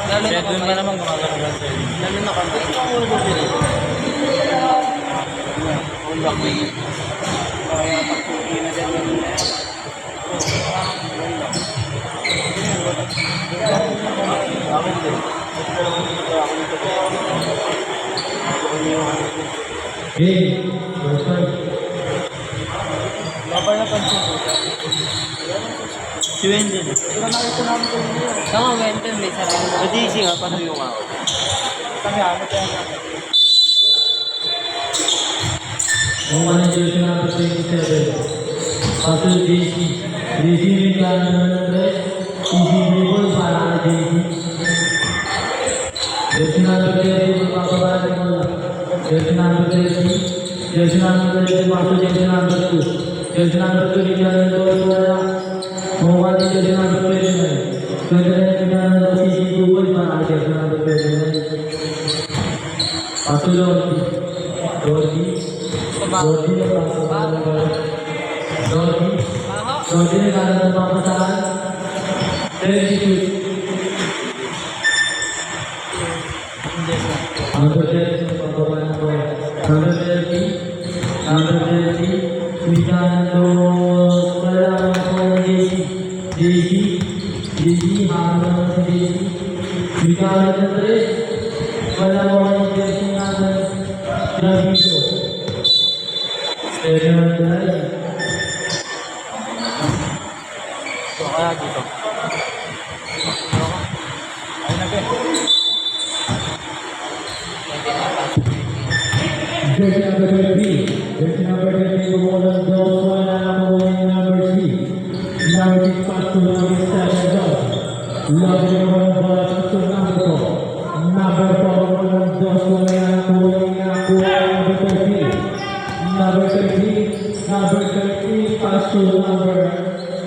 Lalo Kaya na doon kamay. ka naman gumagano sa'yo. Lalo na kamay. Ulak mo yun. Kaya pagpugi na dyan yun na yan. Akin din. Ito na lang dito ako nito. Hey, Laban na pansin ko. Si Wendell. Kaya nakita namin ko yun. Tama, Wenten, may sarili. Sa DC nga, paano yung ako? Kami ano kaya na. ang one jersey number 27. Pasal JC. JC में क्या नंबर है? इसी में कोई सारा JC. jersey number 30 पापा बात बोला. jersey number 30. jersey number 30 pasal jersey number 2. jersey number 2 क्या नंबर बोला? Mobile jersey number 29. तो इधर क्या नंबर इसी में कोई सारा jersey number 29. pasal Dorji. Dorji ने kata tentang pasangan dari number 30 So, kaya dito. Ay, Jersey number 23. Jersey number 23 kemudian Joshua Nanamoy number 3. Number 6 pass to number 7 Josh. Love kemudian bola pass to number 4. Number 4 kemudian Joshua Nanamoy number 13. Number 13. Number 13 pass to number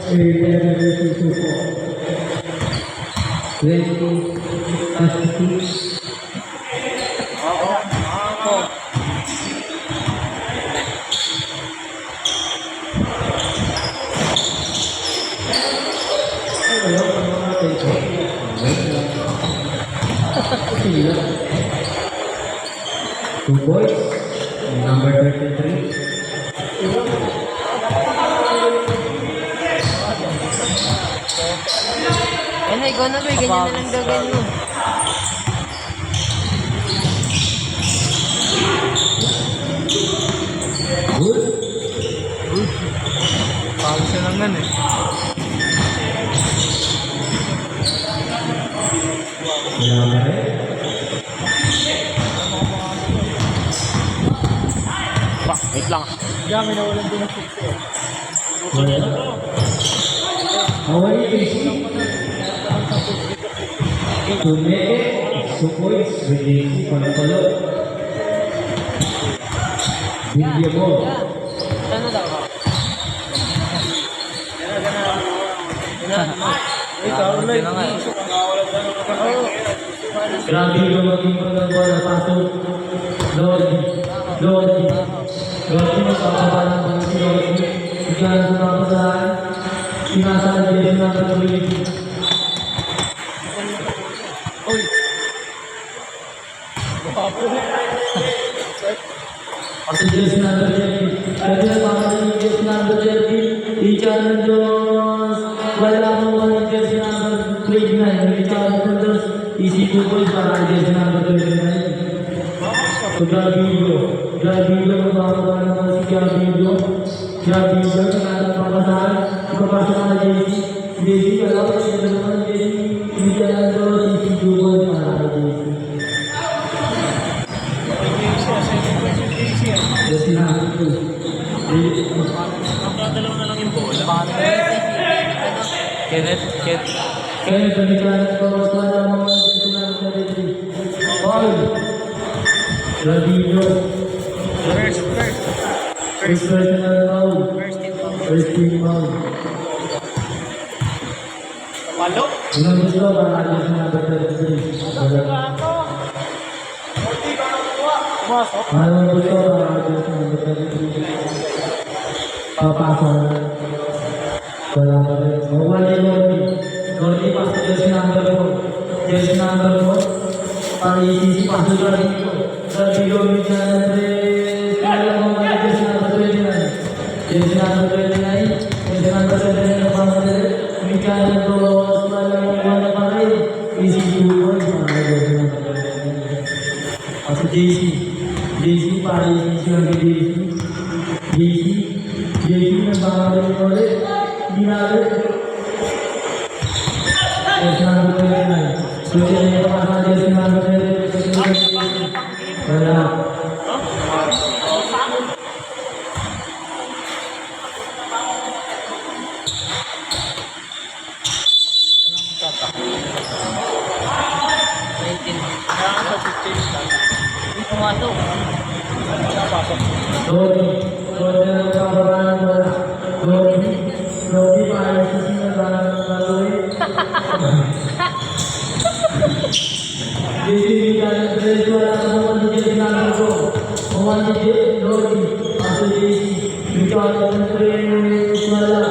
11 to 4. 20 pass to Two boys, number 33. Ano, ikaw na ba? Ganyan na lang daw ganyan mo. Good. Pawis na lang yan eh. Number Wait lang. Diyan, may nawalan din ng 6 eh. How are you, Casey? To make it, two points with Casey Palo-Palo. Video ball. Ano daw ka? Ikaw, Ulay. Grabe yung maging bola pasok. Lodi. Lodi. Lodi magpapaba ng ball si Lodi. Bigyan sa mga pasahan. Pinasa na din ng pag-ulit. Uy! Kasi jersey number 30. Pwede na pamasin yung jersey number 30. Richard Jones. Wala mo yung jersey number 29. Richard Jones. Easy 2 points para jersey number 29. So, Gabrielo. Gabrielo magpapaba naman si Gabrielo. Gabrielo, nakatang papasahan. Ipapasok na jersey. Jersey, alam ko yung naman jersey. Richard Jones. Easy 2 points para jersey. Jersey number 2. Magdadalaw na lang yung bola. Paano na yun? Kenneth. Kaya balikan ko sa mga jersey number 33. Paul. Gabrielo. First. First personal foul. First team foul. Palo. Unang gusto para jersey number 33. Pumasok? Unang gusto para jersey number 33. Papasok na. Wala pa rin. Mawala yung Lodi. Lodi pa sa jersey number 4. jersey number 4, para ICC pasok na dito. Rodrigo Villanueva, para mga jersey number 29. Jersey number 29, jersey number 7 na pangalaman. Villanueva, para mga panay. ICC points para jersey number 29. Pasok JC para ICC ng JC na pangalaman ulit. Ginali. Jersey number 29. Sudah yang pertama jersey number 29. Wala. Rodi ang kababayan mo. Rodi para sa sinagalan ng laloy. JC Villanueva wala sa mga jersey number 2. Mga Rodi para JC Villanueva wala.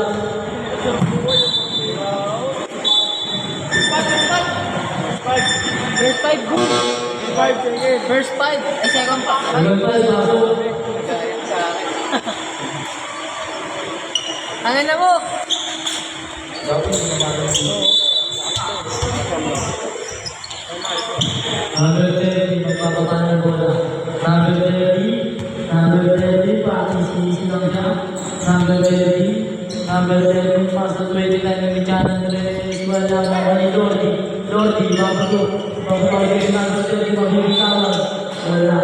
First 5, good. 5, sige. First 5. Ay, second pa. Hanggang pa pasok. Ano na mo? Number 30, magpapatahan ng bola. Number 30, pa-ICC lang siya. Number 30, pasok 29 ng Villanueva ng Eskwela ng Manilodi. Lodi, mapasok. Mapapagay number 30, mabibitawag. Wala.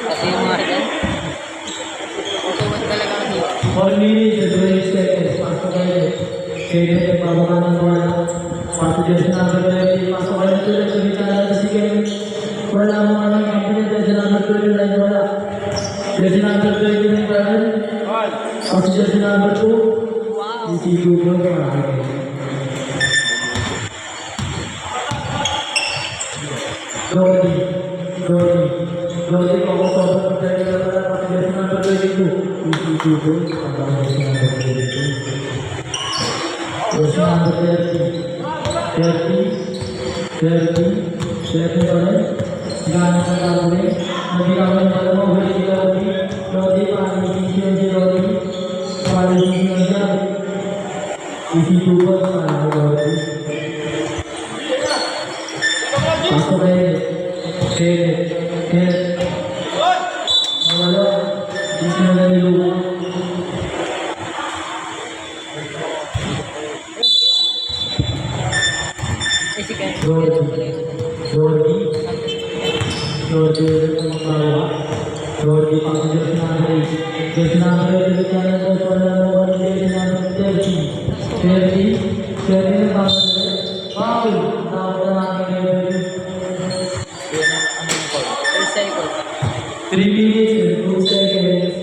Kasi yung mga rin. Tutuwad talaga kasi. 4 minutes and 20 seconds. Pasok kayo. Kaya magpapatahan ng bola. Pasok jersey number 30, pasok kayo tulad sa Villanueva si Kevin. Wala mo kami kapilit jersey number 29, wala. Jersey number 29 pa rin. Pasok jersey number 2. Wow. Isi 2 po para kayo. Lodi ko ako sobrang pagdali na pala pasok jersey number 22. Isi 2 po para jersey number 22. Jersey number 30 pa rin. Gano'n sa gagawin. Nagigawin pa rin mo. Huli si Lodi. Paano isisiyon si Lodi? Paano isisiyon siya? Isitupan para si Lodi. Pasok kayo. Kenneth. Nawalo. Disi na naniluwa. Ay, sige. Jordi ang magawa. Jordi pang jersey number 8. Jersey number 8 Villanueva wala mo ang jersey number 30 na bakit? Foul! Tawag na namin ngayon. First cycle. 3 minutes and 2 seconds.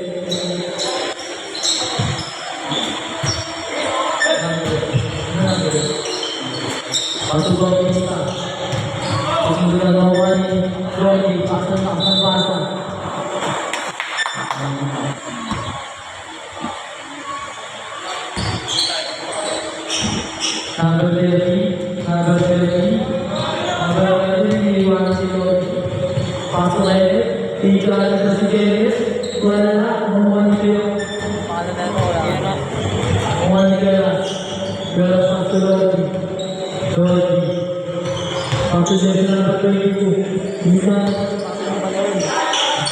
Pasok ang pista. Pasok na gawa ni Jordi. Pasok na basa. Number 30, iniwan si Jordi. Pasok na yun. Ika na si Kenneth. Wala na. Umuwan siya. Paano na ito? Wala na. Umuwan siya. Pero pasok Jordi. Pasok jersey number 22. Ika.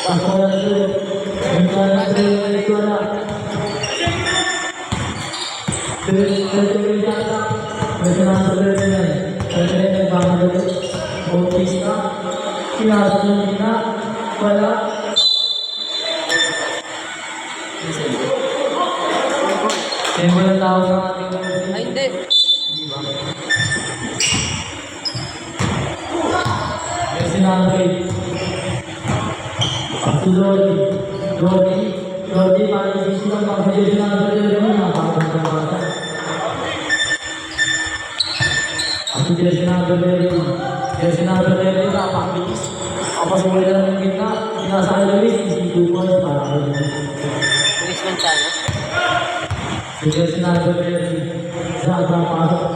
Pasok na siya. Ika na siya. Wala. Jersey number 39. Jersey number 39. Bautista. Pinasok na nila. Wala. Siyempre ang tao sa ating Ay, hindi. jersey number 8. Si Jordi, para isisilang pang sa jersey number 11. Nakakasamasan. Si jersey number 11. Jersey number 11. Napakabilis. Kapasulit na ng gitna. Nasa Luis. Isi 2 points para kayo. Luis Manzano. Sudarshana Bhattacharya Zada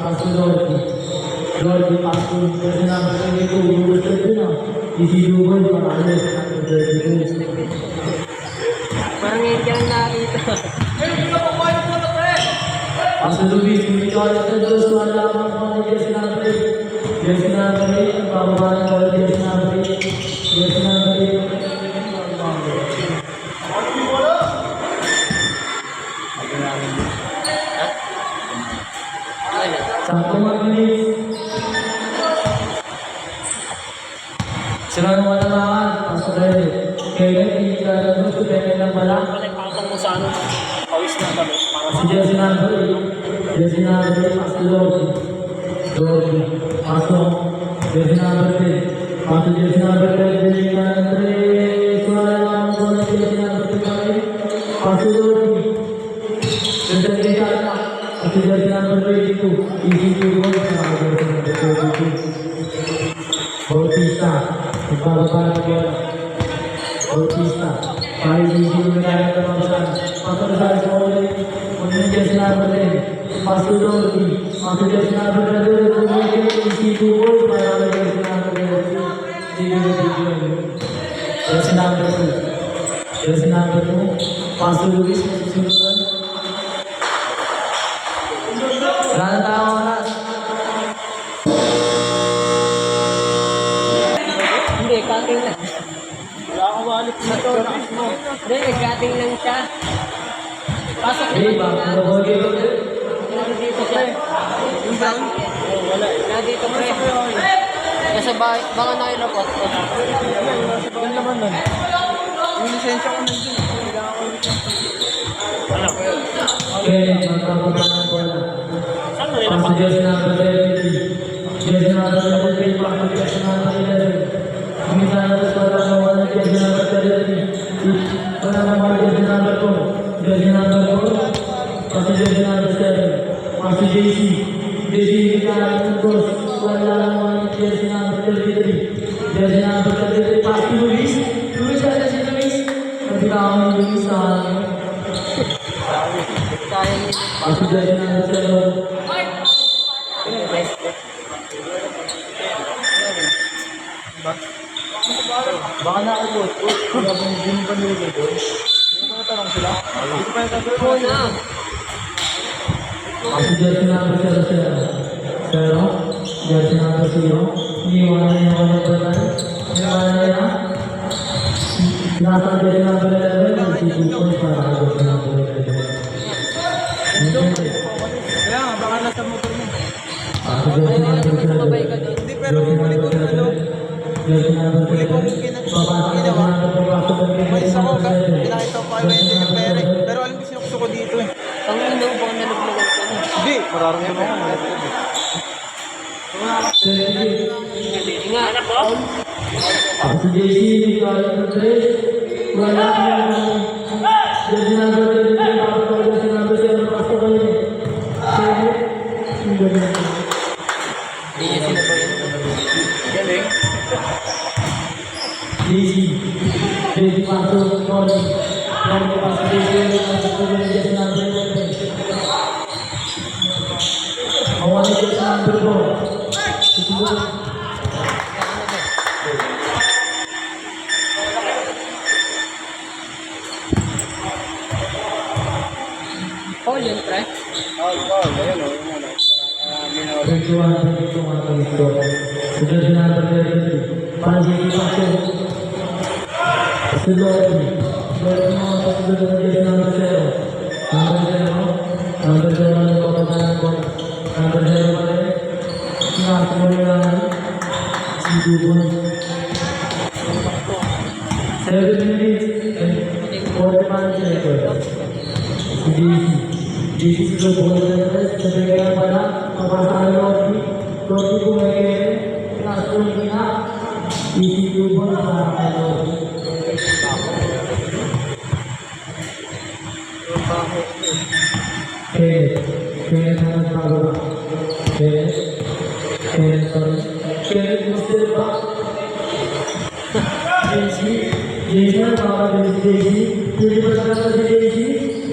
Pasu Lord की पास को दर्शना करने को यूज करते ना इसी यूज पर आने Parang ngayon ka lang nakakita. Asulubi Sumikar Sandro Swala Mama Drsana Kare Bhagwan Kare Drsana Kare Sangkuman ini Selamat malam, Pastor. Kaya kita terus sudah dalam malam. Patong mo sa ano, pawis na kami. Para sa Destinado Pastor Lord, Pastor Destinado Pastor Destinado Destinado Suara Destinado Pastor Lord. Tentang kita Pastor Destinado itu isi tujuan Bautista, Bautista, Pai di Jumlah Kawasan, Pastor Saleh, Menjadikan Berlin, Pastor Dorothy, Pastor Desna Berlin, Kemudian isi tubuh para Desna Berlin, Desna Berlin, Pastor Luis Susan, Rantawanas. Hindi, cutting lang. wala akong wallet na to. Hindi, cutting lang siya. Pasok Hey, naman Bang, na. Bogi, Nandito siya. Yung bang? Wala eh. Nandito pre. Nasa bahay, baka nakilapot. Yun naman nun. Yung lisensya ko nandun. Kailangan ko ulit lang. Okay, magpapapanan ko na. Pastor Desna Berlin, Desna Berlin, Pastor Desna Berlin. Minta para kawan Desna Berlin. Para kawan Desna Berlin. Desna Berlin. Pastor Desna Berlin. Pastor Desi kita terus kawan Desna Berlin. Desna Berlin pasti tulis ada sih tulis. Nanti kamu tulis soalnya. Sayang yun. Pastor Desna Berlin. Baka nakabot. Wala bang hindi pa nilagay doon? Hindi ko natanong sila. Hindi ko pa natanong. Oo na. Pastor Desna Berlin. Pero, Desna Berlin. Iniwanan niya ako ng Berlin. Iniwanan niya. Nasa Desna Berlin. Isipon para Desna Berlin. Kaya nga, baka nasa motor mo. Pastor Desna Berlin. Mabay ka doon. Hindi, pero huli ko na ano. Huli ko ginawa. Umalis ako, pinakita ko kay Wendy yung pere. Pero alam ko sinukuso ko dito eh. Ang ino, baka naluglagan ka na. Hindi, mararamdaman ko. Hindi nga. Pastor JC, Pastor Tres, wala akong Desna Berlin, Pastor Desna Berlin, Pastor Berlin. Hindi niya sila ba yun? Galing. JC Pastor Tony, Pastor JC, Pastor Desna Berlin. Awalnya Desna Berlin. Paul yun, pre. Ayun o. Berjuang itu sudah benar pagi pasir sudah bermau sudah menjadi nomor zero nah kemudian hidupun saya begini korban saya di situ boleh sebagai pada papasan roti ko may langsung niya isi pun sa roti. Kaya naman bago kaya gusto ba Jesi na baka Jesi hindi ba sa Jesi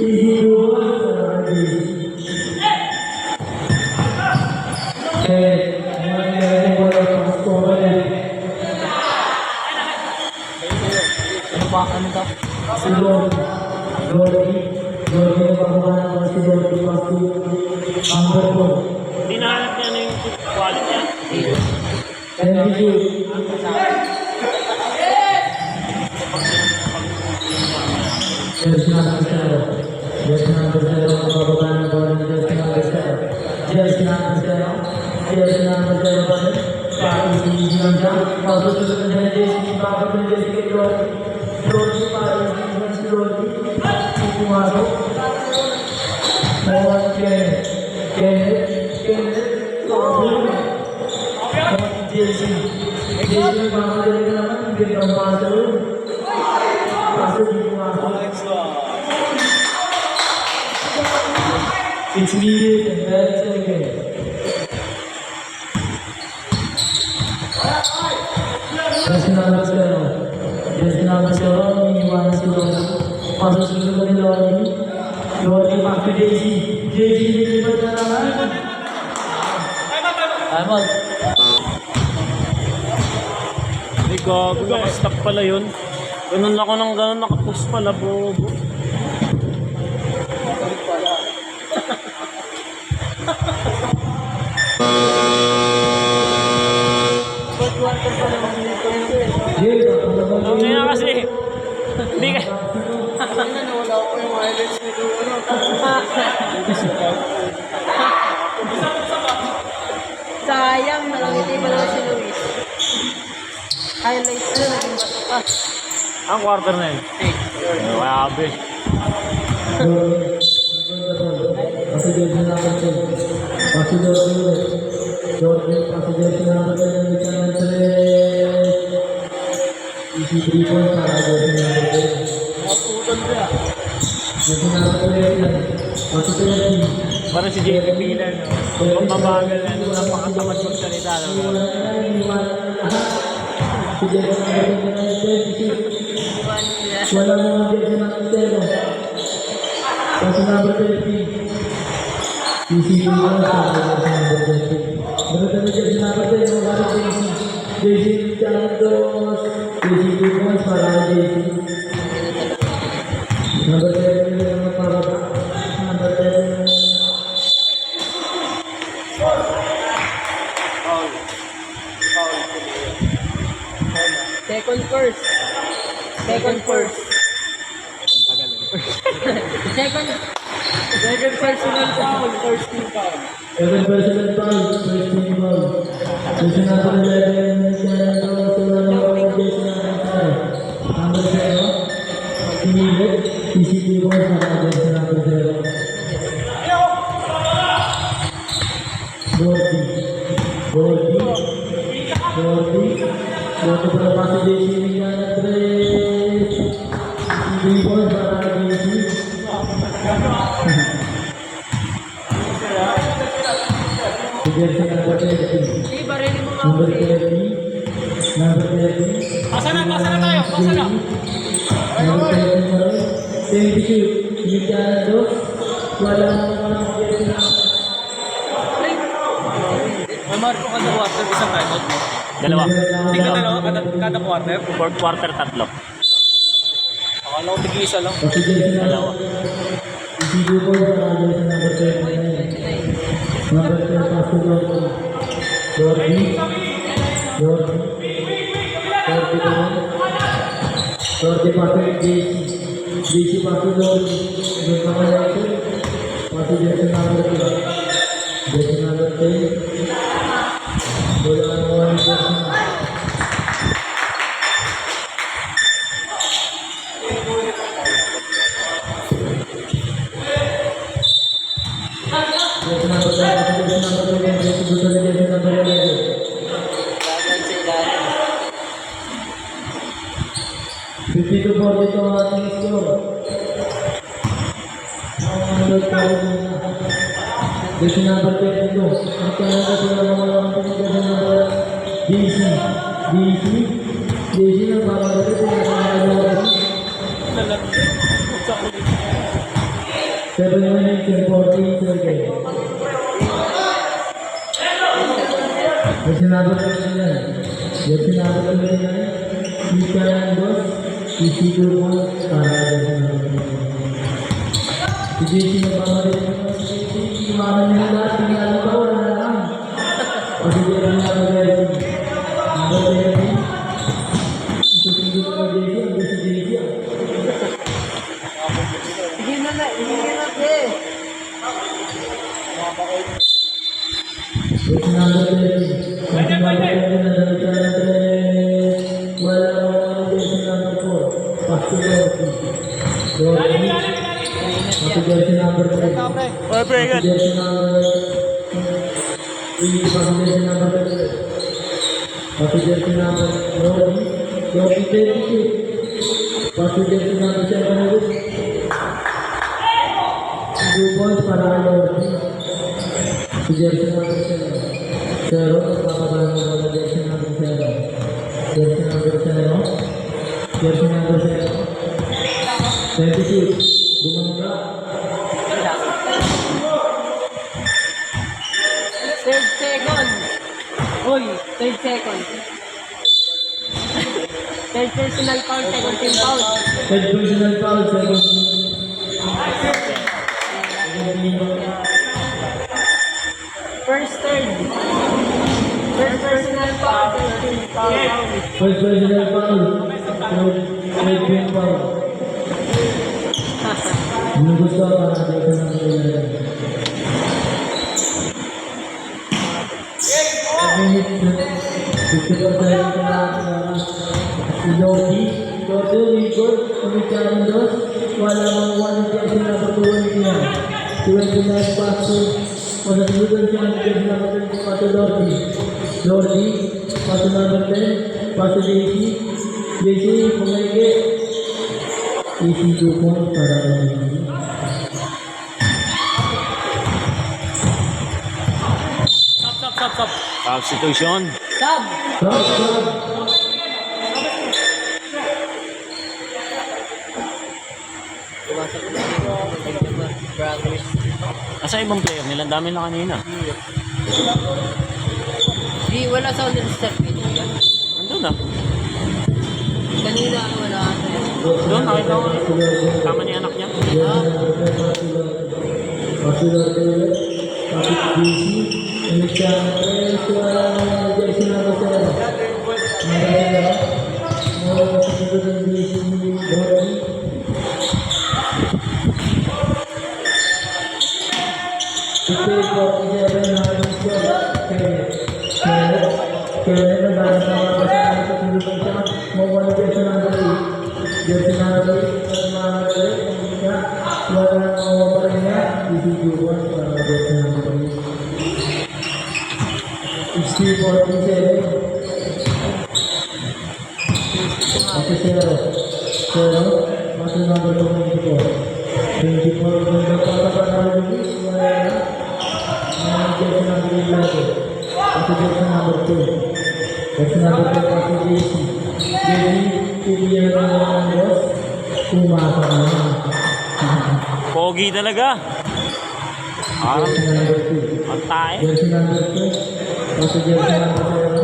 isi pun Ano ba? Ano to? Si Lodi na pagkakaan ng si Lodi Pasto, number 4. Dinahanap niya na yung quality niya. Thank you. Jersey number 0. Jersey number 0 ang pagkakaan ng bola ng Jersey number 0. Jersey number 0. Jersey number 0 pa rin. Pati si Gilang Jam. Pagsusunod na Jersey. Bakit ng Jersey kay Lodi? Lodi pa rin. Si Lodi. Pumasok. Bawal Kenneth. Jersey magmamadali ka naman. Hindi ka pumasok. Pasok di pumasok. 6 minutes and 30 seconds. Jersey number 0. Iniwanan si Lodi. Pasok sunod ka ni Lodi. Lodi back to Jersey. Jersey nilipat na naman. Diamond. Ay, gago. Nakastock pala yun. Ganun ako ng ganun. Nakapost pala, bobo. Ang nga kasi. Hindi ka. Nawala ko yung highlights nito. Sayang, nalangiti pa lang si Luis. Highlights na, naging bato pa. Ang quarter na yun. Grabe. Pasok Jersey number 10. Pasok Jersey ulit. Pasok Jersey number 10. Number 3. Easy 3 points para Jersey number 10. Jersey number 11. Pasok Jersey. Parang si JP Pilar, no? Kung mabagal na, napakatamad magsalita, no? Si Jersey number 26. Wala naman Jersey number 0. Pasok number 30. Easy 3 points para Jersey number 30. Berita Jersey number 10. Wala Jersey. Jersey Santos. Jersey 2 points para Jersey. Number 7 yung pababa. Number 7. Second first. Second first. Second personal foul. First team foul. Second personal foul. First team foul. Jersey number 11. Santos. Jersey number 5. Number 0. Pinilit. Easy 3 points para Jersey number 0. Gordy para pasok Jersey number 3. 3 points para Jersey. Jersey number 30. Sige, barilin mo nga Number ako. 30. Number 30. Pasa na tayo, pasa na. Number 30 pa rin. 22. Inisyado. Wala naman ang Jersey number. May marko ka na quarter, isang timeout mo. Dalawa. Hindi ka dalawa, kada quarter. Fourth quarter, tatlo. Akala ko tig-isa lang. Kasi Jersey Dalawa. Easy 2 points para Jersey number 39. Number 10 pasok Gordy. Gordy pa rin. Gordy pasok Jersey. Jersey pasok Gordy. Doon naman ito. Pasok Jersey number 10. Jersey number 10. Wala naman ang Jersey. Jersey number 10. Jersey number 11. Laban sa ilalim. 52-42 ang ating score. Jersey number 22. Ang talaga sila naman ang jersey number DC na para dito sila sa mga 7 minutes and 14 seconds. Jersey number 29. Jersey number 29. Ika and Boss. EC2 points para jersey number 29. Si JC na pamalit ng JC. Imanan nila lahat. Tingnan pa wala na lang. Kasi jersey number 30. Number 30. Ito single na JC. Ang gusto JC. Sige na na, sige na eh. Jersey number 30. Jersey number 30 na dami wala jersey number 4. Pass to Dorothy. Pass to jersey number 3. Oh, very good. Jersey number 3. Pass to jersey number 3. Pass to jersey number Dorothy. Dorothy 36. Pass to jersey number 7. 2 points para Dorothy. Si jersey number 7. Pero magpapabahan mo na jersey number 7. Jersey number 7. Jersey number 7. 26. Bumangka. Third second. Uy, third second. Third personal foul, second team foul. Third personal foul, second. First third. First personal foul, third team foul. First personal foul. Third team foul. Ano gusto para dito ng kailangan? Gusto ko tayo si Lodi. Lodi, record. Kumikain dos. Wala mang 1 jersey na patuloy niya. 29 paso. Masasudan siya ang jersey na pato Lodi. Lodi, paso number 10. Paso JC. JC, pumaike. Easy 2 points para kami. Stop. Substitution. Sub. Stop. Pumasok na yung Brothers. Asa ibang player nila? Ang dami na kanina. Di, wala sa ulit step. Andun na. Kanina, wala ata yun. Doon, nakita ko. Tama ni anak niya. Pasular tayo. Kapit DC. Umikyang jersey na ba sila? Maraya. Mga kasunod ng DC ni Dorothy. Ito yung 47 na siya. Kaya na ba sa mga kasama sa tulugan siya? Mawala jersey na ba rin? Jersey na ba rin? Wala na mawala niya. Isijuan para jersey na ba rin? 60-47. Kasi 0. Maso number 24. 24. Ganda para para lumis. Wala na. Jersey number 11. Kasi jersey number 2. Jersey number 2 kasi JC. JC, pilihan na ng boss. Pumasa na na. Pogi talaga. Parang Jersey number 2. ang tae. Jersey number 2. Kasi jersey number 0.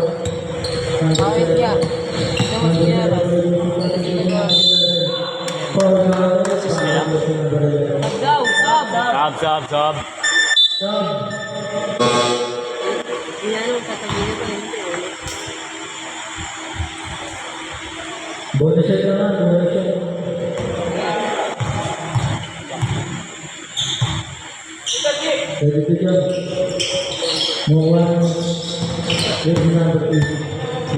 Bakit niya? Ito mas kinara. Daw, sub. Inanong sasabihin ko yun. Bonus set naman, bonus set. Pwede ko dyan. Mawa jersey number 8.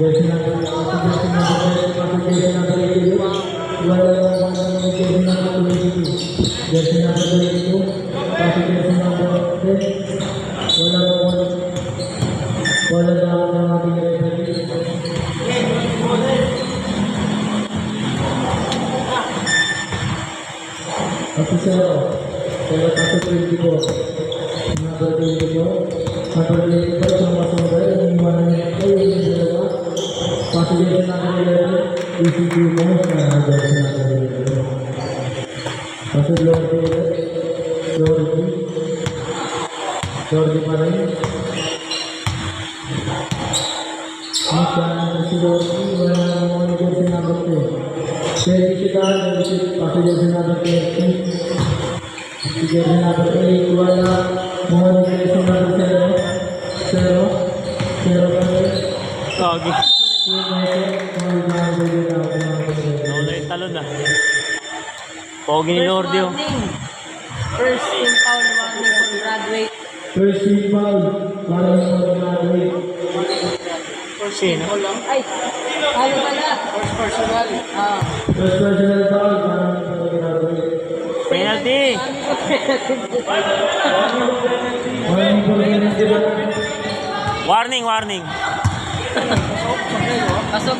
Jersey number 8. Jersey number 8. Wala lang ang jersey number 22. Jersey number 22. Kasi jersey number 10. Wala lang ang pinag-ibig. Kasi 0. Kaya kasi 24. Number 24. Number 24 sa masungay. Iniwanan niya kayo yung dalawa. Kasi jersey number 11. ECQ mo sa jersey number 11. Kasi Lord Jordi pa rin. Magkano si Jordi, wala na mga jersey number 2. Pwede kita, pati jersey number 20. Si jersey number 8, wala mga jersey number 0. 0 pa rin. Gagi. United, mga jersey number 0. Ano na yung talon ah. Pogi ni Lordi oh. First team foul warning for graduate. First team foul, para sa mga graduate. Sino? Ay, ano pala? First personal. First personal foul, para sa mga graduate. Penalty! Warning po rin ang sila. Warning, warning. Pasok.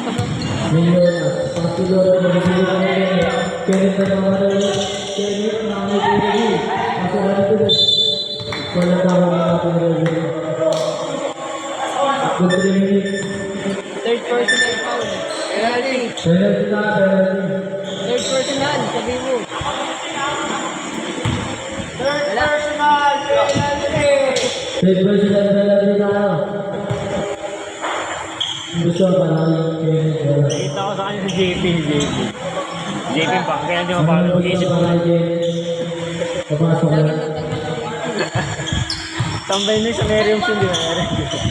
Milyonas, pasilor na nagsisigil ka rin. Kenneth na naman rin. Kenneth na may pinili. Ako ano ko rin. Wala tao na natin rin. Good 3 minutes. Third personal foul. Penalty. Penalty na, penalty. Third personal, sabi mo. Wala. Third personal penalty na. Gusto pa lang yung Kenneth. Nakita ko sa kanya si JP. JP pa, kaya hindi mapalo. Mag-isip pa ko. lang Kenneth. Papasok na. Tambay na sa Merium Sim, di ba?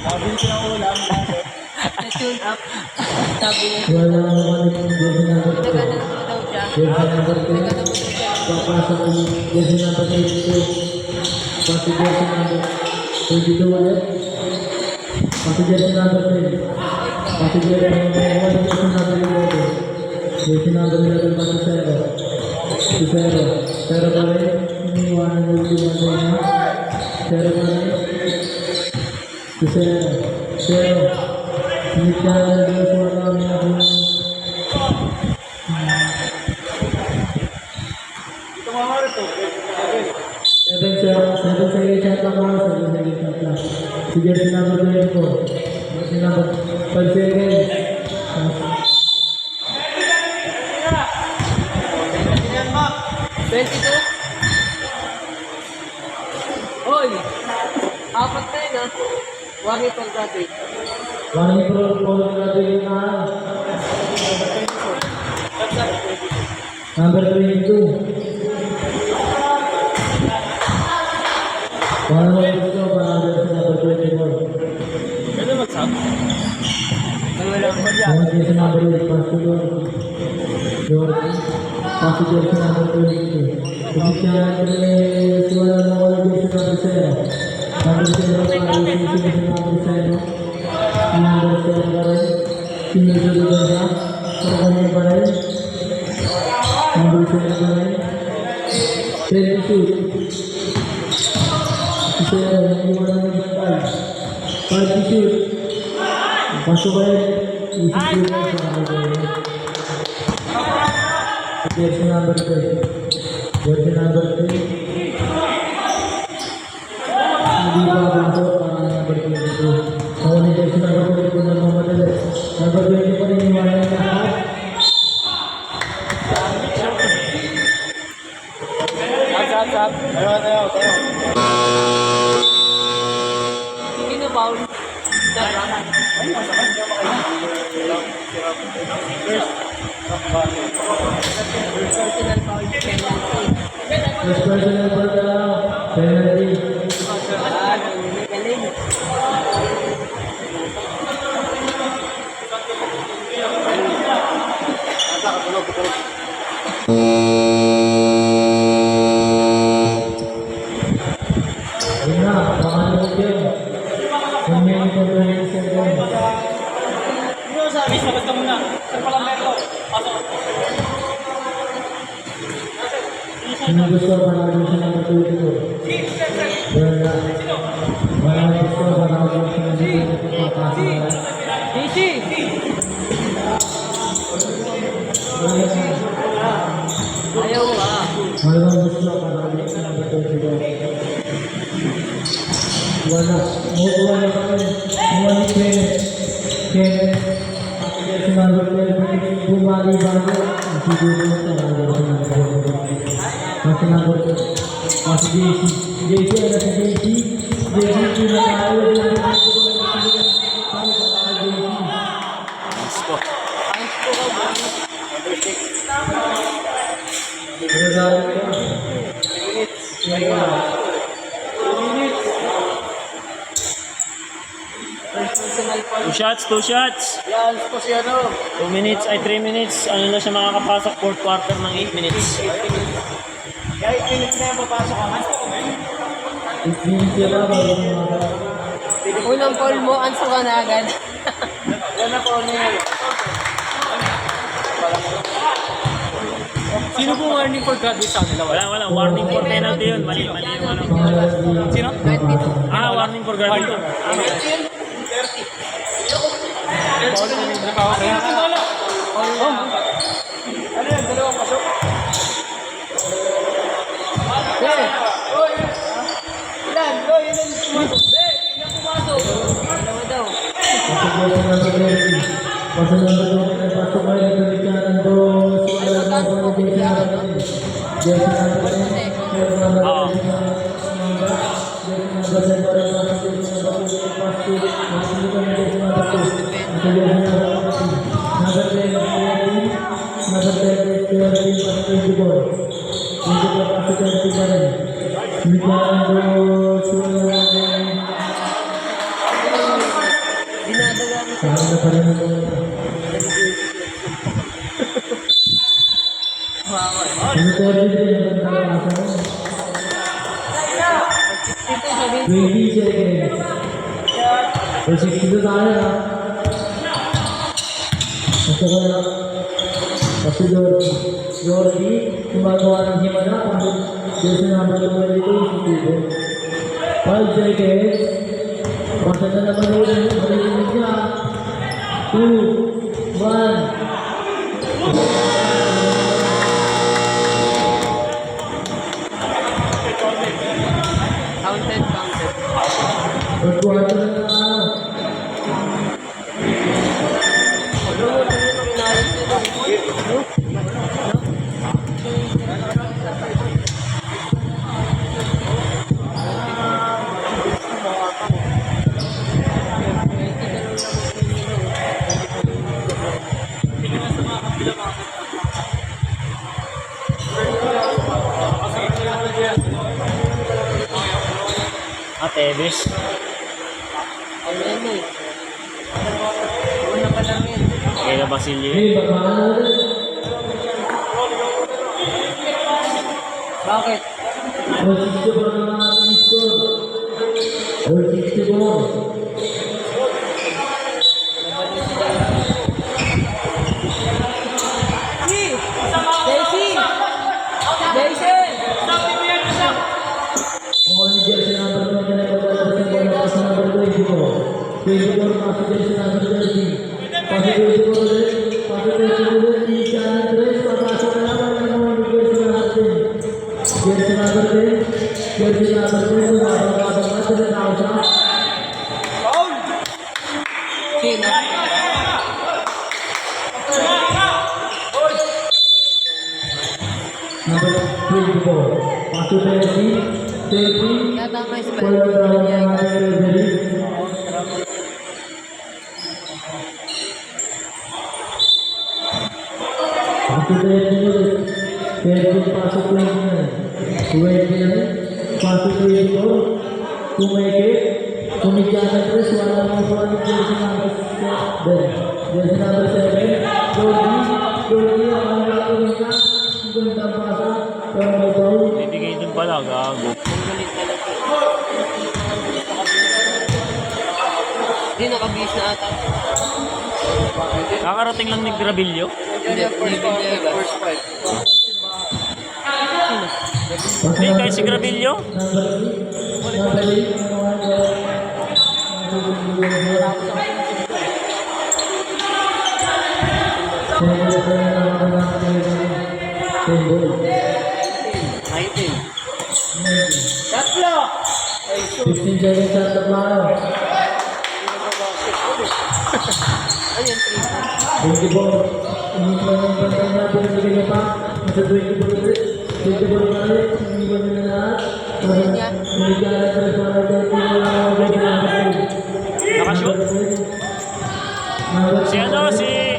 Sabi siya ng ulam. Na-tune up. Sabi niya. Wala naman yung jersey number 2. Nagano mo daw siya. Jersey number 2. Nagano mo daw siya. Papasok yung jersey number 22. Pati jersey number 22 ulit. Pati jersey number 3. Pati jersey number 11. Jersey number 11 pati 0. Pero pa rin, iniwanan yung iwanan niya. Pero pa rin. 0. Sinikyanan doon sa wala kami na kung Ito mga marito. 7 seconds shot lang ako, 7 seconds shot lang. Si jersey number 24. Jersey number 5 seconds. Yan, Mac. 22? Hoy! Apat na yun ah. Warning for graduate. Warning pro natin yung number 22. Warning mo gusto para jersey number 24. Pwede mag-sub? Yung jersey number 8, Pastor Jordi. Pastor jersey number 22. Kasi siya wala na wala jersey number 0. Number 0 para yung jersey number 0. Number 0 pa rin. Sinusunod na siya. Para kanya pa rin. Number 0 pa rin. 22. Kasi naiwan na ng 5. 52. Pasok ba yun? Isip ko na sa akin. Jersey number 3. Jersey number 3. Hindi pa pasok para number 22. Ako ni jersey number 22 na mamadali. Number 20 pa rin yung wala na lahat. Sap. Tayo. Sino foul? Personal foul. Penalty. First personal pa rin na penalty. Galing. Yun na, pangalit yun. Kung may information yun. Ano sabi? Sabat ka muna. Saan pala meron? Pasok. Sino gusto panalo siya ng matulog? Yun na. Wala gusto panalo siya ng matulog. Papasok. DC! Ayaw ba? Wala gusto panalo siya ng matulog. Wala. Wala pa rin. Wala ni Kenneth. Si number 12, bumali bago. Siguro sa number 12. Kasi number 2. Kasi JC. JC, ano si JC? JC Personal foul. 2 shots, 2 shots. Yan, po si ano. 2 minutes ay 3 minutes. Ano na siya makakapasok? Fourth quarter ng 8 minutes. Kaya 8 minutes na yan papasok ka. Unang foul mo, anso ka na agad. Yan na po niya. Sino po warning for graduate sa kanila? Wala. Warning for penalty yun. Mali yung ano. Sino? 22. Warning for gravity. Ano yan, dalawang pasok? Ilan? Ilan pumasok? Ilan pumasok? Dalawa daw. Oo. Dinadala mo sa Kasi Jordi, gumagawa ng himala kung Diyos na naman naman dito yung sitibo. 5 seconds. Basta na naman marinig niya. 2, 1. counted. Pagkuhan na ng Tebes. Ayan eh. Una pa lang yun. Kaya Basilio. Hey, baka Bakit? 64 na mga ating score. 64. Jason! Kung ano jersey number 20 na paglalabas ng bola sa number 24. 24 pasok jersey number 30. Pasok 24 ulit. Pasok 24 ulit. Isa na 3. Papasok na naman ng mga jersey number 10. Jersey number 10. Jersey number 10. Nakapagkabang na sila tao siya. Sino? Number 24. Pasok 30. 30. Kaya tama yung spell. Wala na Niya, mga referee. Pasok 30 ulit. 30 pasok 29. 20 na rin. Pasok 24. Kumeke. Kumikya na 3. Wala na mga jersey number 7. Jersey number 7. Jordi. Ang gagawin ka. Ang gandang pasa. Pero may foul. Bibigay din pala, gago. Ang galit talaga. Hindi, nakabihis na ata. Kakarating lang ni Gravillo. First part. Hindi, kahit si Gravillo. Tatlo! 15 seconds at the clock. Ano yung 24. 3? Hindi pa yung bantay na pinabigay niya pa. Nasa 24 ulit. 24 na ulit. Hindi ba nila lahat? Hindi ka na sa para Nakashoot. Si ano, si...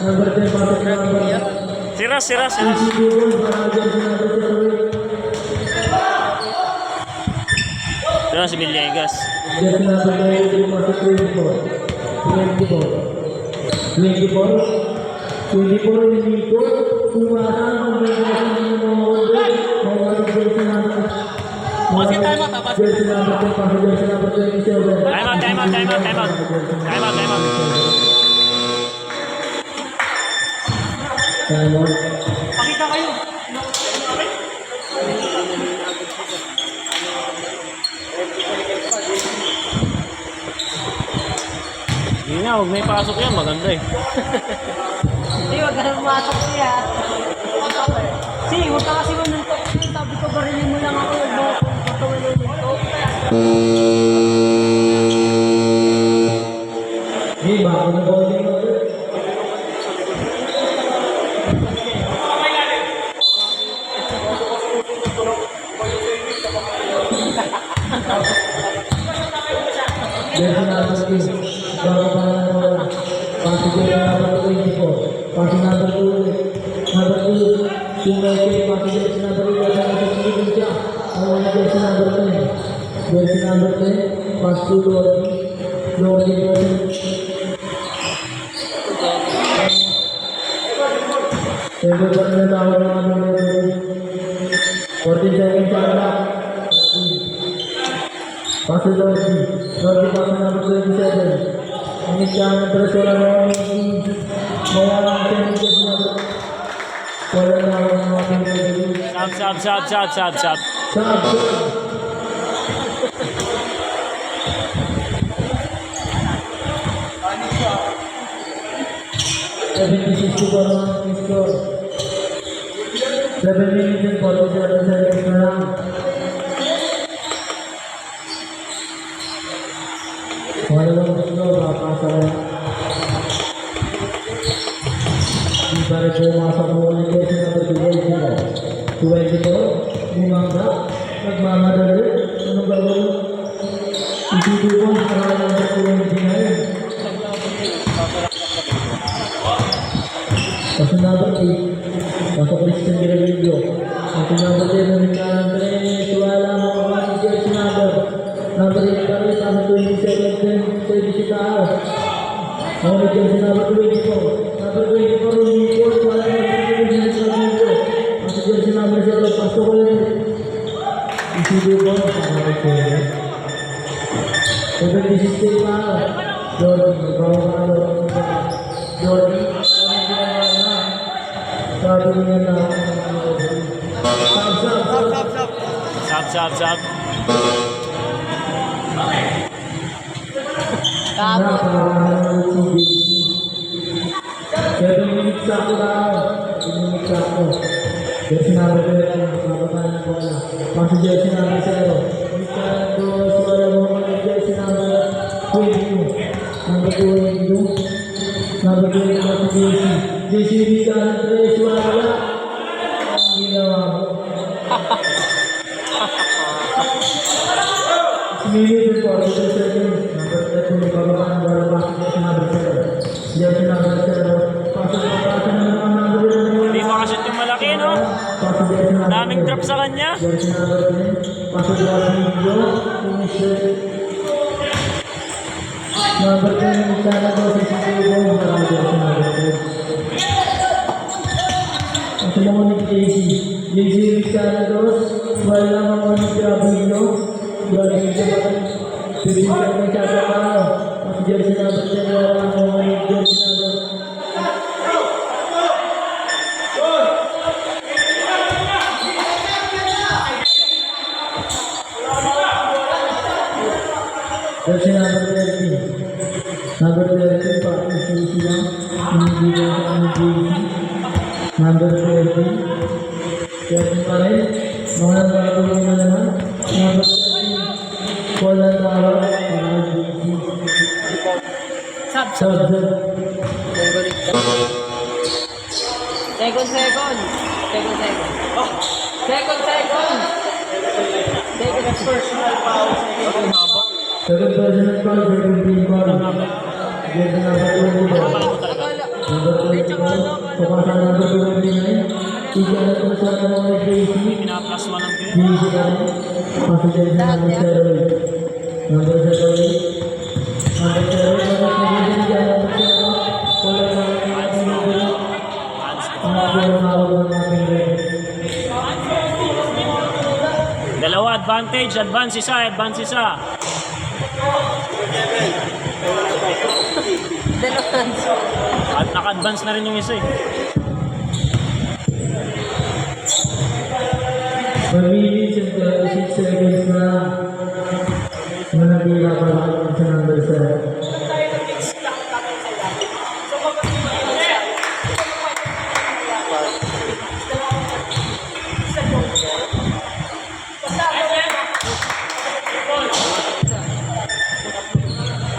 Number 10 pasok number. Si Siras. ECD ball para jersey number 7. Yan si Villegas. Jersey number 23 pasok 24 Nico. Pumasang ang jersey number 100. Kasi time out, tapos. Jersey number 10 pasok jersey number 27. Time out. Time out. Pakita kayo. Hindi nga, huwag may pasok yan. Maganda eh. Hindi, wag ka na pumasok siya. Si, huwag ka kasi manuntok. Sabi ko, barilin mo lang ako. Huwag mo ako manuntok. Hey, bago na bowling ulit. Jersey number 6. Bago pa na bola. Pasok jersey number 24. Pasok number 2. Number 2. Tumeke. Pasok jersey number 11. Nasa siya. Ang wala jersey number 10. Jersey number 10. Pasok to Lodi jersey. Siyempre pa rin natawag ng aming referee. 14 seconds sa anak. Paso Lodi. Lodi paso number 27. Ang isang presyo na mga mawala ang sentences na wala na ang aming referee. Sab. Sab. 70-64 ang score. 7 minutes and 47 seconds na lang. Wala lang gusto, makapasa ka. Hindi pa rin pumasok mo ulit kasi napatugay sila. 24, bumangga, nagmamadali. Anong gagawin? Isipin mo, parang lang sa kulong dinayin. Pasok number 8. Pasok Christian Guerrillo. Pasok number 10. Nagkaroon Tres. Wala mo kapag jersey number. Number 8 pa rin. Pasok 27. Pwede si Tao. Ako na jersey number 24. Number 24. Rumipol. Wala mo kapag jersey number 24. Pasok jersey number 0. Pasok ko yun. Isipin mo. Pasok ko yun. 76 Tao. Jordan. Magkawa ka na. Jordan. Sabi niya na Sab. Kapot. 7 minutes ako daw. 7 minutes ako. Jersey number 11. Mababa na ko na. Pasok jersey number 0. Ricardo Suarez. Jersey number 22. Number 22. Number 22 pasok jersey. Jersey Ricardo Tres. Wala. Ang ginawa mo. 6 minutes and 42 seconds. Number 13. Mababa na bola. Pasok jersey number 0. Jersey number 0. Pasok na naman number 11. Hindi makashoot yung malaki, no? Pasok jersey number 10. Daming drop sa kanya. Jersey number 10. Pasok Rodrigo. Finisher. Number 10. Sana daw sa Sisibo. Marami jersey number 10. Pasok naman ni Casey. Casey Ricardo. Wala naman ni Gabrielo. Gabrielo ba rin? Pilihan ng Chagapao. Pasok jersey number 10. Wala naman ni jersey number 10. Jersey number 13. Number 13 pa, isi lang. Hindi ko sa aming jersey. Number 13. 13 pa rin. Mga nagkakatuloy na naman. Number 13. Wala tawa. Mga jersey. Sab. Sub. Second. Second personal foul. Second personal foul, second team foul. Jersey number 20. Number 24, papasa number 29. Ija na po sa mga JC. Pinapas mo lang kayo. JC na rin. Pasa dyan sa number 08. Number 08. Number 08, papasa na dyan dyan. Number 0. Wala na ang number. Ang pinamawag ng aming rin. Dalawa, advantage. Advance isa, advance isa. At naka-advance na rin yung isa eh. 1 minute and 36 seconds na managila pa lang sa number 7.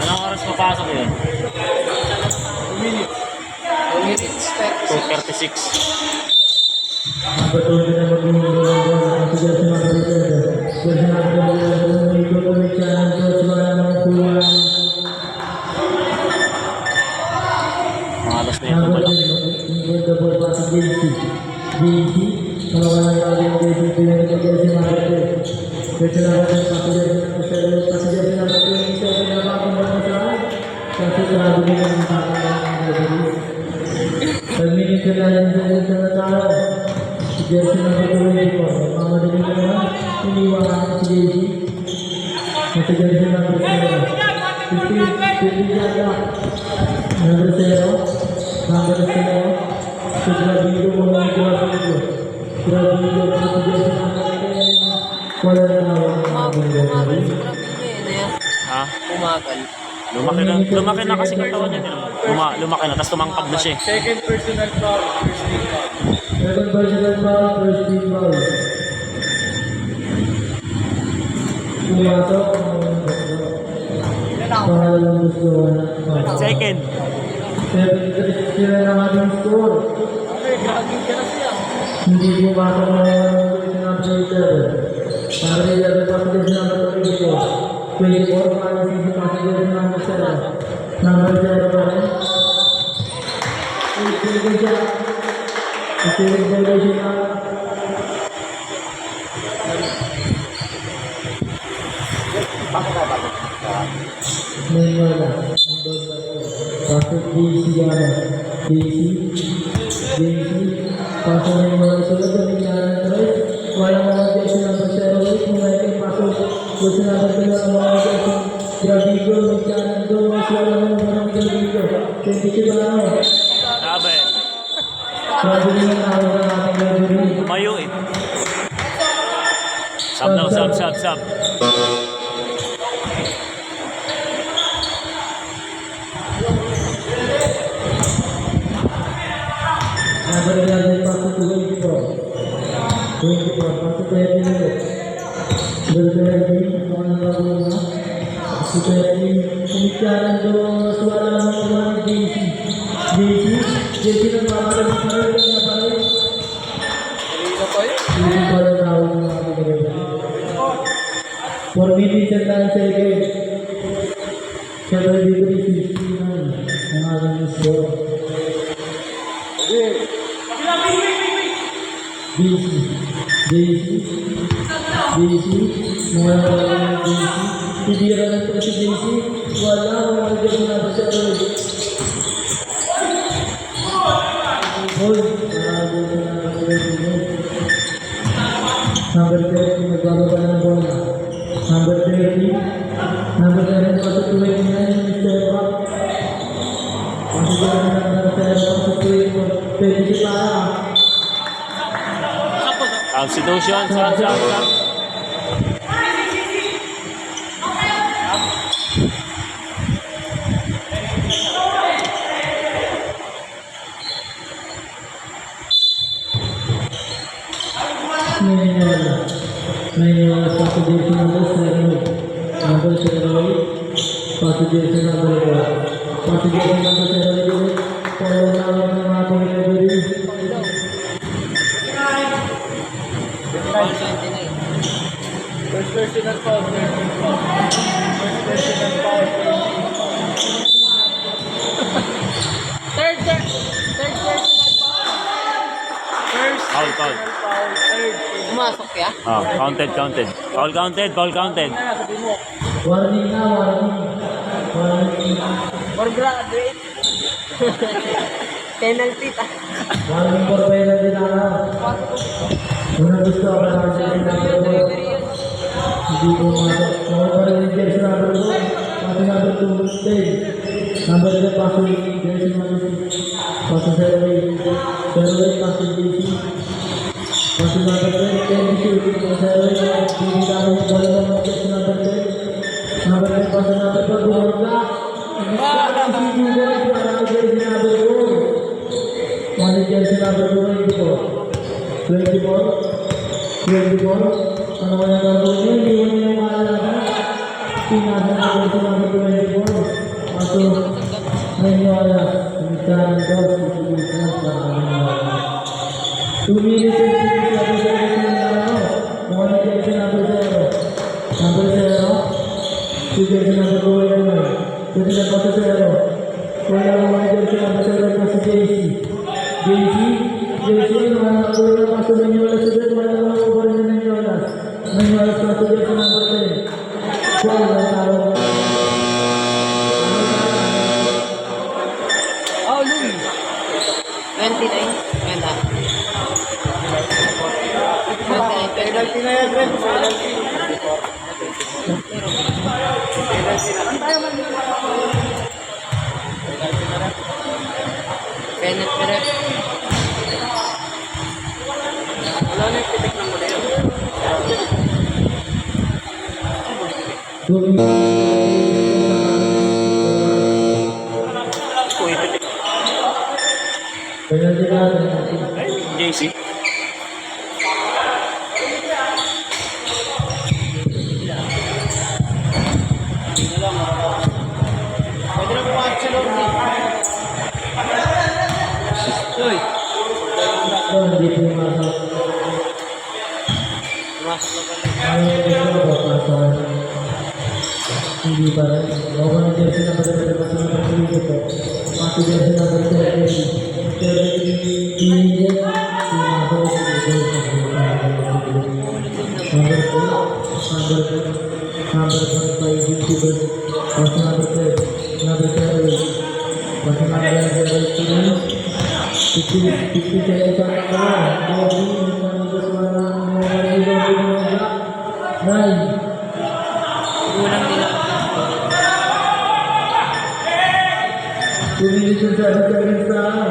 Anong oras papasok yun? 2:36. Number 2 na mag-iingo ang sigaw sa mga reserve. Kung sa number 11, may ito may challenge ko sa mga mga kulang. Malas na yung Number bumala. 10, mag-iingo the ball pa sa JC. JC, mga walang gawin JC, pinagkagay sa number 10. Kung sa number 10, pasigaw sa number 27 na bakong mga saan. Kasi sarado nila ang bakong mga reserve. 1 minute na lang sa natalo. Si Jesse na patuloy ko. Mamadali ko naman. Iniwanan si Jesse. At si Jesse na patuloy. 50 Jaga. Number 0. Number 0. Si Gravido mo lang Gravido. Gravido ko si Jesse na patuloy. Wala na ako. Ha? Umagal. Lumaki na kasi katawan niya. Lumaki na, tapos tumangkad na siya eh. Second personal foul, first team foul. Second personal foul. First team foul. Pumasok. Pangalang gusto na. Second. 7-3 sila ng ating score. Okay, gagawin ka na siya. Hindi pumasok na sinabi. Para nila passages number 24. 24 para sa passages number 7. Number 0 pa rin. Isilig siya. Isilig violation na. May wala. Pasok DC yan. DC. DC. Pasok na yung mga sulat na nangyari na rin. Walang mga Jesse number 08. Kung may kayo pasok. Kung sinabi ko na mga Jesse. Gravigo. Magkano doon. Mas wala mo mga Gravigo. 22 ba ano? Sabi. Gravigo na tawag na natin Gravigo. Tumayo eh. Sub daw, sub. Number 11 pasok to 24. 24 pasok to 11 ulit. Number 13 mga nagbago na. Pasok to 13. Kumikaran doon. Suwala ng mga JC. JC nang makalang pa rin na pa rin. Kanina pa yun. JC pa rin tawag ng mga pagkakita. 4 minutes and 9 seconds. 73-69 ang aking score. JC, mga JC, tibira na ito si JC, wala mga JC na ito siya ulit. Hold, number 30, nagbababa ng bola. Number 30, number 30, pasok 29, Mr. Pop. Pasok na number 30, pasok 20 para. Substitution, sub. May passages number 7, number 08, passages number 4, passages number 7, follow namin ng ating referee. First personal foul, first team foul. First personal foul, first team foul. Third. Pumasok ya? Oh, counted. Foul counted. Warning na, warning. Warning. For graduate. Penalty ta. Warning for penalty na lang. Una gusto ako na kasi hindi ko masok. Mga pa rin yung jersey number 2. Pati number 2, Dave. Number 2, paso yung jersey number 6. Paso 0-8. 0-8, paso yung jersey. Paso number 10, Kenny Shoot. 0-8, hindi kami yung ball ng jersey number 10. Number 10, paso number 4, bumagla. Hindi ko yung para ang jersey number 2. One jersey number 2, 24. Ano kaya gagawin niya? Hindi mo niya maalala. Pinasa na ako sa mga 24. Kaso, ngayon niyo alas. Sumitahan daw. Susulitan sa kanya. 2 minutes and 6 seconds na ano. Mga nag-jersey number 0. Number 0. Two jersey number 2 ay naman. Pwede na pa sa 0. Wala mo mga jersey number 0 pa si JC. JC, naman ako na pa sa Manyola sa dito. Wala mo ako rin na Manyola. Manyola sa jersey number 10. Wala na tawag. Oh, Louis. 29. Ganda. 29. Penalty na yan, Ren. Penalty. Penalty rin. Wala na yung pitik ng muli. 2 minutes. Penalty na. JC. Pwede na pumasok sa loob niya. Uy. Hindi po masok. Pumasok na pala. Hindi pa rin. Ako na jersey na pala sa mga ito. Pati jersey na pala sa jersey. Pero hindi pumasok sa number 4. Number 5 YouTuber. Pati number 3. Number 7. Pati number 0. 50 seconds na. Kulang nila. 2 minutes and 7 seconds na.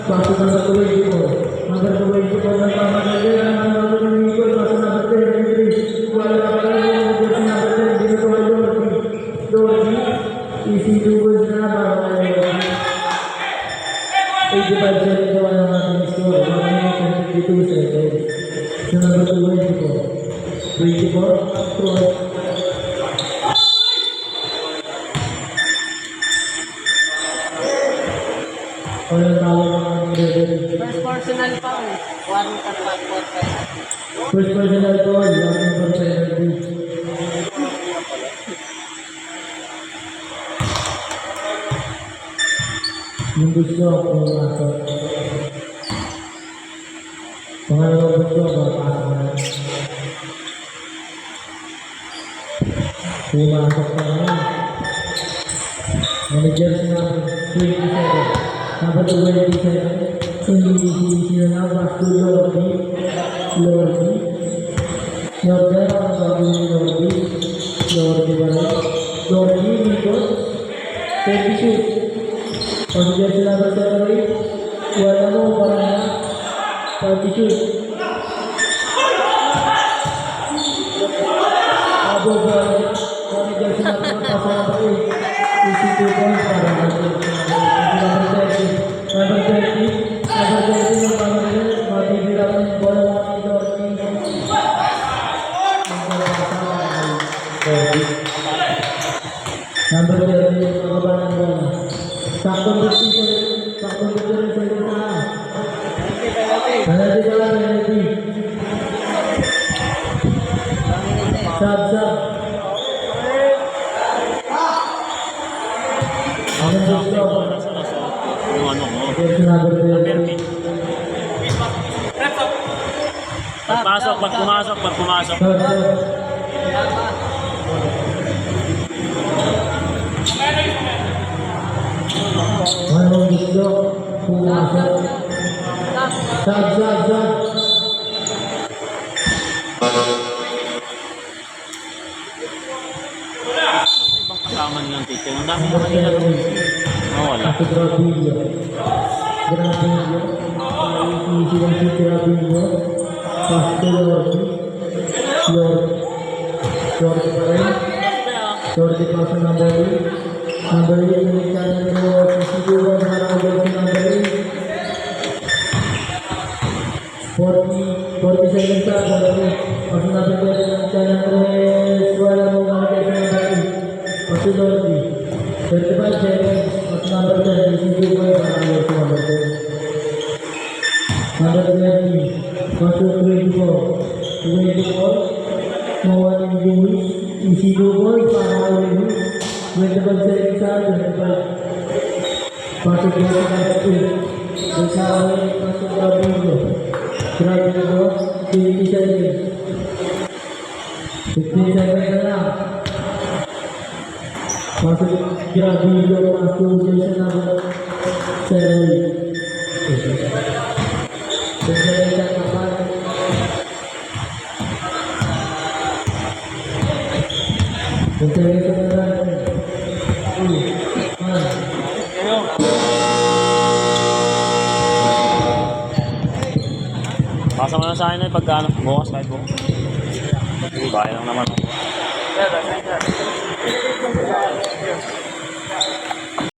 Pasok na sa tuloy dito. Number 24 na pamagali. Ang number ng Nicole. Pasok na sa 33. Wala na pala yung jersey number 10. Dito ko ay Dorothy. Easy 2 goals na para kay Dorothy. 85 seconds naman ang ating score. 1 minute and 52 seconds. Sa number 24. 24. Cross. Walang tawag ng ating referee. First personal foul. One cut back for penalty. First personal foul, warning for penalty. Yung gusto ako pumasok. Pangalawang gusto ako papasok na. Pumasok pa naman. Manager sa namin, 27. Number 27. Hindi sila na back to Lordy. Norder ang sabi ni Lordy. Lordy ba rin? Lordy, Nikos. 36. Manager sa number 7. Wala mo, parang na. 36. Abo ba? Manager sa number 8. 52 points para natin. Number 30. Number 30 yung pamilya. Matibilang ng bola ng Lordy. Number 30 yung pagkaba ng bola. Saktong 50 sa lita. Penalty ka lang, penalty. Sab. Anong gusto? Yung ano ko. Jersey number 30. Pagpasok, pag pumasok, pag pumasok. Manong gusto, pumasok. Sag. Ibang kasama nilang teacher. Ang dami naman nila. Wala. Sa Grabillo. Easy lang si Grabillo. Pastor Lordy pa rin. Lordy pa sa number 8. Number 8 na nagkanan mo. Siguro maragol si number 8. 47 sa Lordy. Mas natin ko na nagkanan mo. Wala mo malagay sa number 8. Pastor Lordy. 35 seconds. Mas number 10. Siguro maragol si number 10. Number 20, Pastor 24, Mawaling Lewis, Isigo Boy, Pangalan Lewis, 25 seconds sa 25, Pastor 25, Bersaway, Pastor Gabriel, Grabillo, 20 seconds, 15 seconds na lang, Pastor Grabillo, Pastor Jason Abel, 7. Pagkakita ka pa. Pagkakita ka pa. Pasa mo na sa akin na pagkano. Bukas kahit bukas. Bahay lang naman ako.